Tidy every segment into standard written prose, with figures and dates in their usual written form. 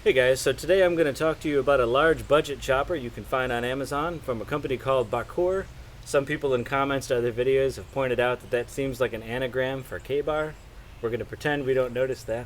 Hey guys, so today I'm going to talk to you about a large budget chopper you can find on Amazon from a company called Ba-Kor. Some people in comments to other videos have pointed out that that seems like an anagram for K-bar. We're going to pretend we don't notice that.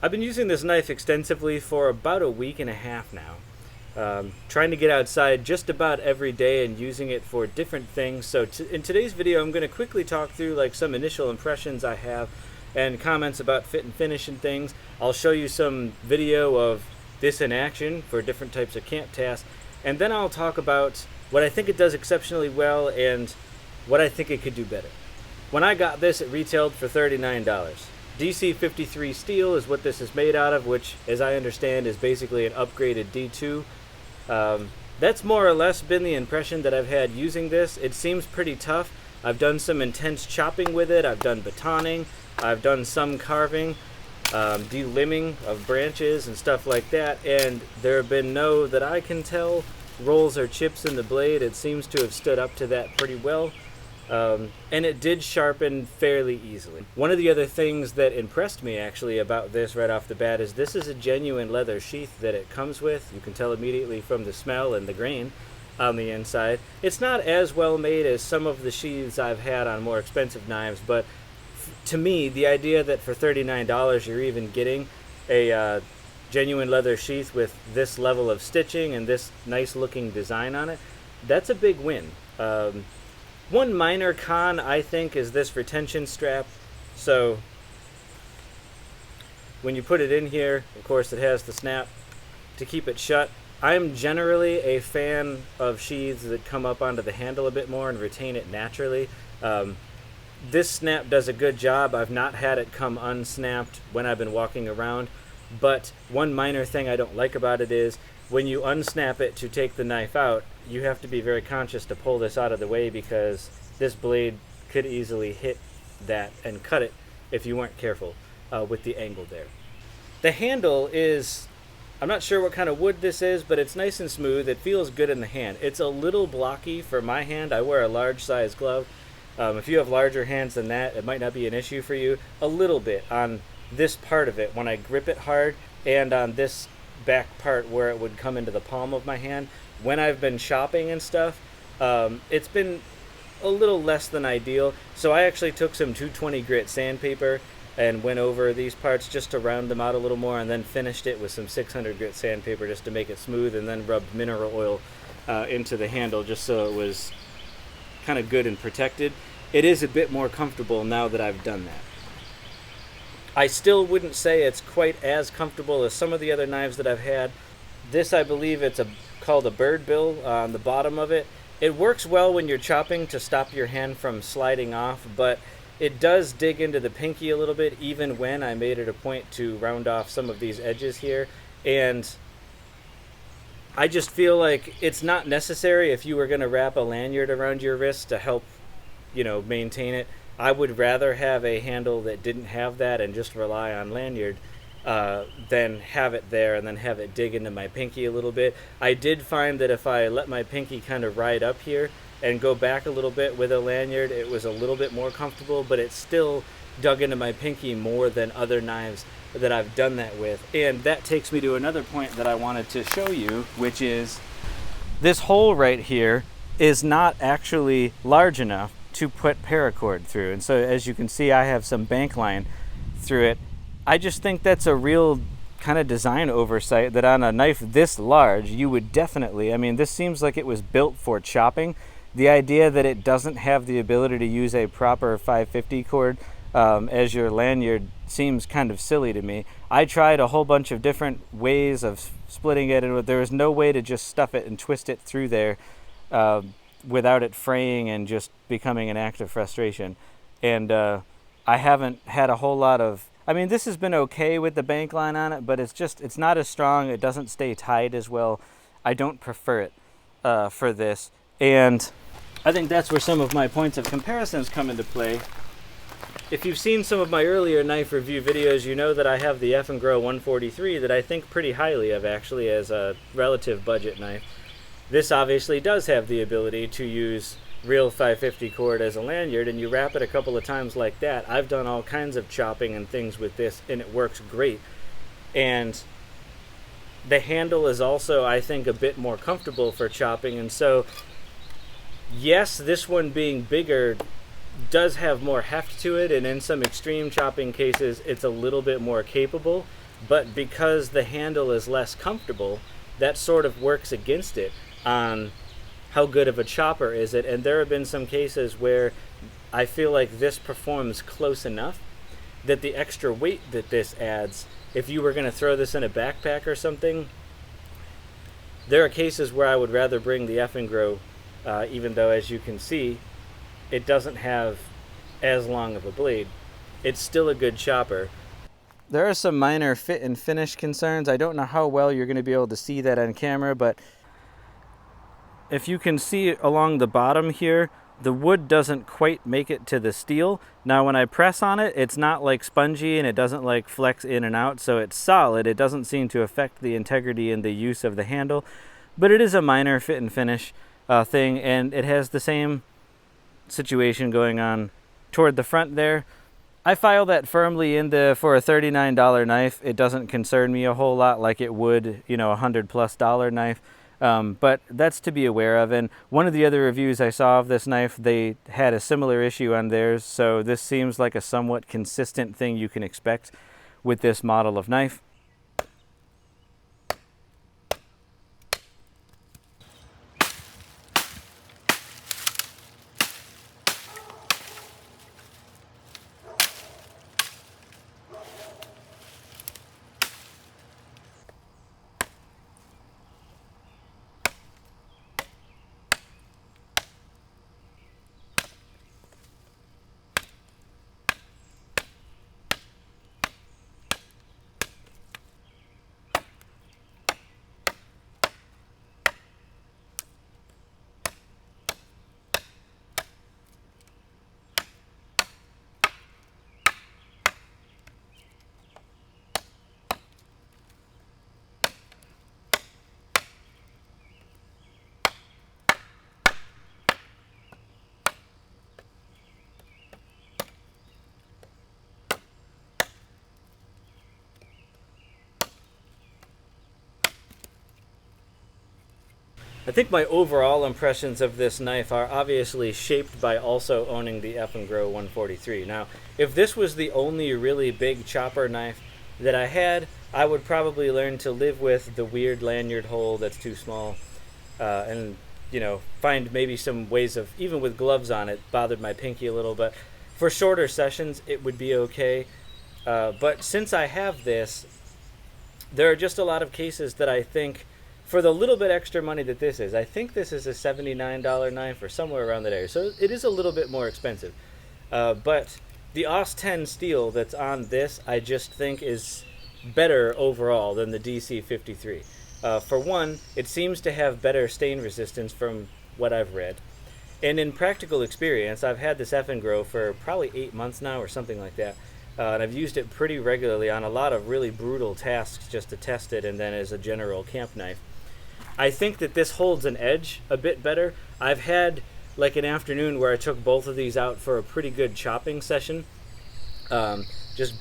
I've been using this knife extensively for about a week and a half now. Trying to get outside just about every day and using it for different things. So in today's video I'm going to quickly talk through like some initial impressions I have and comments about fit and finish and things. I'll show you some video of this in action for different types of camp tasks, and then I'll talk about what I think it does exceptionally well and what I think it could do better. When I got this, it retailed for $39. DC53 steel is what this is made out of, which as I understand is basically an upgraded D2. That's more or less been the impression that I've had using this. It seems pretty tough. I've done some intense chopping with it. I've done batoning. I've done some carving, delimbing of branches and stuff like that, and there have been no, that I can tell, rolls or chips in the blade. It seems to have stood up to that pretty well, and it did sharpen fairly easily. One of the other things that impressed me actually about this right off the bat is this is a genuine leather sheath that it comes with. You can tell immediately from the smell and the grain on the inside. It's not as well made as some of the sheaths I've had on more expensive knives, but to me, the idea that for $39 you're even getting a genuine leather sheath with this level of stitching and this nice looking design on it, that's a big win. One minor con, I think, is this retention strap. So when you put it in here, of course it has the snap to keep it shut. I'm generally a fan of sheaths that come up onto the handle a bit more and retain it naturally. This snap does a good job. I've not had it come unsnapped when I've been walking around, but one minor thing I don't like about it is when you unsnap it to take the knife out, you have to be very conscious to pull this out of the way because this blade could easily hit that and cut it if you weren't careful with the angle there. The handle is, I'm not sure what kind of wood this is, but it's nice and smooth. It feels good in the hand. It's a little blocky for my hand. I wear a large size glove. If you have larger hands than that, it might not be an issue for you. A little bit on this part of it when I grip it hard, and on this back part where it would come into the palm of my hand. When I've been shopping and stuff, it's been a little less than ideal. So I actually took some 220 grit sandpaper and went over these parts just to round them out a little more, and then finished it with some 600 grit sandpaper just to make it smooth, and then rubbed mineral oil into the handle just so it was kind of good and protected. It is a bit more comfortable now that I've done that. I still wouldn't say it's quite as comfortable as some of the other knives that I've had. This, I believe it's called a bird bill on the bottom of it. It works well when you're chopping to stop your hand from sliding off, but it does dig into the pinky a little bit even when I made it a point to round off some of these edges here. And I just feel like it's not necessary if you were going to wrap a lanyard around your wrist to help, maintain it. I would rather have a handle that didn't have that and just rely on lanyard than have it there and then have it dig into my pinky a little bit. I did find that if I let my pinky kind of ride up here and go back a little bit with a lanyard, it was a little bit more comfortable, but it still dug into my pinky more than other knives that I've done that with. And that takes me to another point that I wanted to show you, which is this hole right here is not actually large enough to put paracord through. And so as you can see, I have some bank line through it. I just think that's a real kind of design oversight that on a knife this large, you would definitely, this seems like it was built for chopping. The idea that it doesn't have the ability to use a proper 550 cord as your lanyard seems kind of silly to me. I tried a whole bunch of different ways of splitting it, and there was no way to just stuff it and twist it through there without it fraying and just becoming an act of frustration. And I haven't had a whole lot of, this has been okay with the bank line on it, but it's not as strong. It doesn't stay tight as well. I don't prefer it for this. And I think that's where some of my points of comparisons come into play. If you've seen some of my earlier knife review videos, you know that I have the Eafengrow 143 that I think pretty highly of actually as a relative budget knife. This obviously does have the ability to use real 550 cord as a lanyard, and you wrap it a couple of times like that. I've done all kinds of chopping and things with this, and it works great. And the handle is also, I think, a bit more comfortable for chopping. And so, yes, this one being bigger does have more heft to it, and in some extreme chopping cases, it's a little bit more capable. But because the handle is less comfortable, that sort of works against it on how good of a chopper is it. And there have been some cases where I feel like this performs close enough that the extra weight that this adds, if you were going to throw this in a backpack or something, there are cases where I would rather bring the Eafengrow, even though, as you can see, it doesn't have as long of a blade. It's still a good chopper. There are some minor fit and finish concerns. I don't know how well you're going to be able to see that on camera, but if you can see along the bottom here, the wood doesn't quite make it to the steel. Now when I press on it, it's not like spongy and it doesn't like flex in and out, so it's solid. It doesn't seem to affect the integrity and the use of the handle, but it is a minor fit and finish thing, and it has the same situation going on toward the front there. I file that firmly in for a $39 knife. It doesn't concern me a whole lot like it would, a $100+ knife. But that's to be aware of. And one of the other reviews I saw of this knife, they had a similar issue on theirs. So this seems like a somewhat consistent thing you can expect with this model of knife. I think my overall impressions of this knife are obviously shaped by also owning the Eafengrow 143. Now, if this was the only really big chopper knife that I had, I would probably learn to live with the weird lanyard hole that's too small, and find maybe some ways of, even with gloves on it, bothered my pinky a little. But for shorter sessions, it would be okay. But since I have this, there are just a lot of cases that I think, for the little bit extra money that this is, I think this is a $79 knife or somewhere around that area. So it is a little bit more expensive. But the AUS 10 steel that's on this, I just think is better overall than the DC 53. For one, it seems to have better stain resistance from what I've read. And in practical experience, I've had this Eafengrow for probably 8 months now or something like that. And I've used it pretty regularly on a lot of really brutal tasks just to test it, and then as a general camp knife. I think that this holds an edge a bit better. I've had like an afternoon where I took both of these out for a pretty good chopping session. Just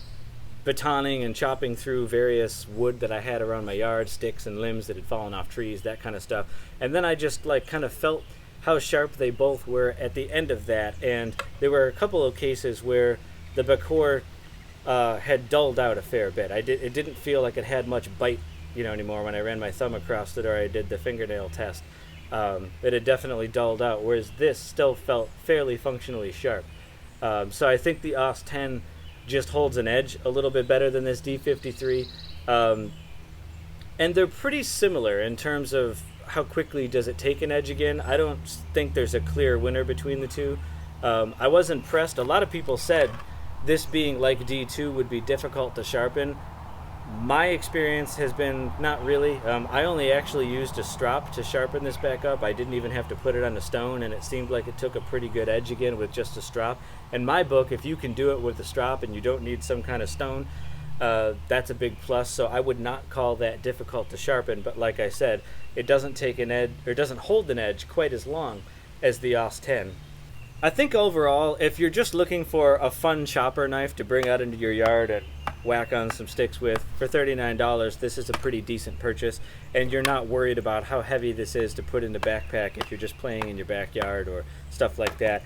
batoning and chopping through various wood that I had around my yard, sticks and limbs that had fallen off trees, that kind of stuff. And then I just kind of felt how sharp they both were at the end of that. And there were a couple of cases where the Ba-Kor had dulled out a fair bit. It didn't feel like it had much bite anymore when I ran my thumb across it or I did the fingernail test. It had definitely dulled out, whereas this still felt fairly functionally sharp. So I think the AUS 10 just holds an edge a little bit better than this D53. And they're pretty similar in terms of how quickly does it take an edge again. I don't think there's a clear winner between the two. I was impressed. A lot of people said this being like D2 would be difficult to sharpen. My experience has been not really. I only actually used a strop to sharpen this back up. I didn't even have to put it on a stone, and it seemed like it took a pretty good edge again with just a strop. In my book, if you can do it with a strop and you don't need some kind of stone, that's a big plus. So I would not call that difficult to sharpen, but like I said, it doesn't take an edge, or doesn't hold an edge quite as long as the AUS 10. I think overall, if you're just looking for a fun chopper knife to bring out into your yard and whack on some sticks with, for $39, this is a pretty decent purchase, and you're not worried about how heavy this is to put in the backpack if you're just playing in your backyard or stuff like that.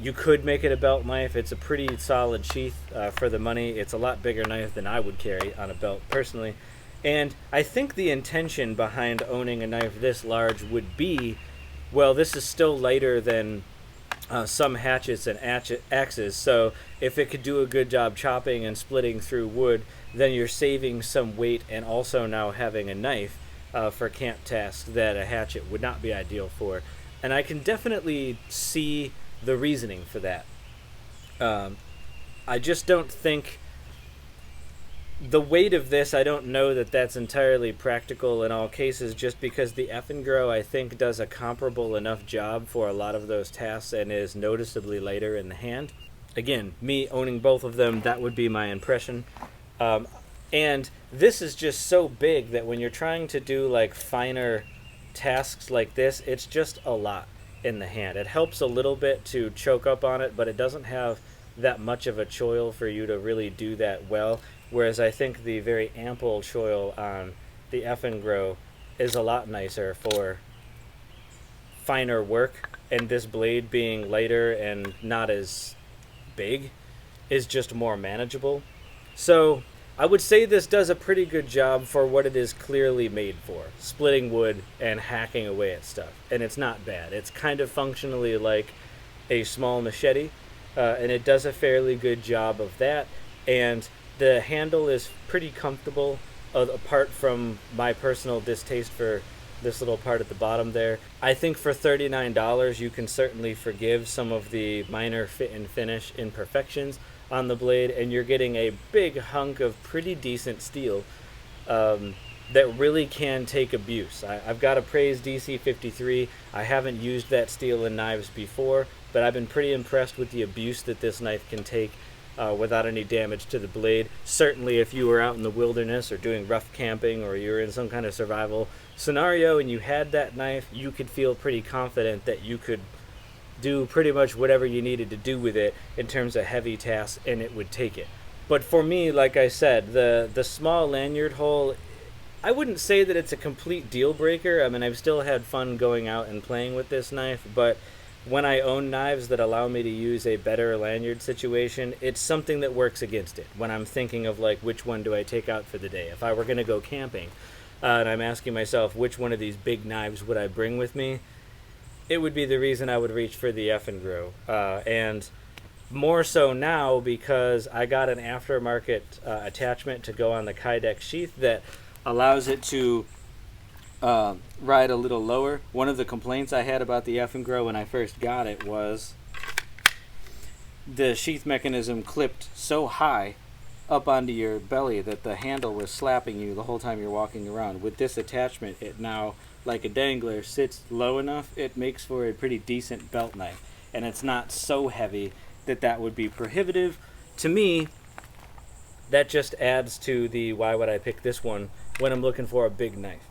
You could make it a belt knife. It's a pretty solid sheath for the money. It's a lot bigger knife than I would carry on a belt personally. And I think the intention behind owning a knife this large would be, well, this is still lighter than some hatchets and axes, so if it could do a good job chopping and splitting through wood, then you're saving some weight and also now having a knife for camp tasks that a hatchet would not be ideal for. And I can definitely see the reasoning for that. I just don't think the weight of this, I don't know that that's entirely practical in all cases, just because the Eafengrow, I think, does a comparable enough job for a lot of those tasks and is noticeably lighter in the hand. Again, me owning both of them, that would be my impression. And this is just so big that when you're trying to do like finer tasks like this, it's just a lot in the hand. It helps a little bit to choke up on it, but it doesn't have that much of a choil for you to really do that well. Whereas I think the very ample choil on the Eafengrow is a lot nicer for finer work, and this blade being lighter and not as big is just more manageable. So I would say this does a pretty good job for what it is clearly made for, splitting wood and hacking away at stuff. And it's not bad. It's kind of functionally like a small machete, and it does a fairly good job of that. And the handle is pretty comfortable, apart from my personal distaste for this little part at the bottom there. I think for $39 you can certainly forgive some of the minor fit and finish imperfections on the blade, and you're getting a big hunk of pretty decent steel that really can take abuse. I've got to praise DC53. I haven't used that steel in knives before, but I've been pretty impressed with the abuse that this knife can take without any damage to the blade. Certainly if you were out in the wilderness or doing rough camping, or you're in some kind of survival scenario and you had that knife, you could feel pretty confident that you could do pretty much whatever you needed to do with it in terms of heavy tasks, and it would take it. But for me, like I said, the small lanyard hole, I wouldn't say that it's a complete deal breaker. I mean, I've still had fun going out and playing with this knife, but when I own knives that allow me to use a better lanyard situation, it's something that works against it when I'm thinking of like, which one do I take out for the day? If I were going to go camping and I'm asking myself which one of these big knives would I bring with me, it would be the reason I would reach for the Eafengrow. And more so now because I got an aftermarket attachment to go on the Kydex sheath that allows it to ride a little lower. One of the complaints I had about the Eafengrow when I first got it was the sheath mechanism clipped so high up onto your belly that the handle was slapping you the whole time you're walking around. With this attachment, it now, like a dangler, sits low enough, it makes for a pretty decent belt knife. And it's not so heavy that that would be prohibitive. To me, that just adds to the why would I pick this one when I'm looking for a big knife.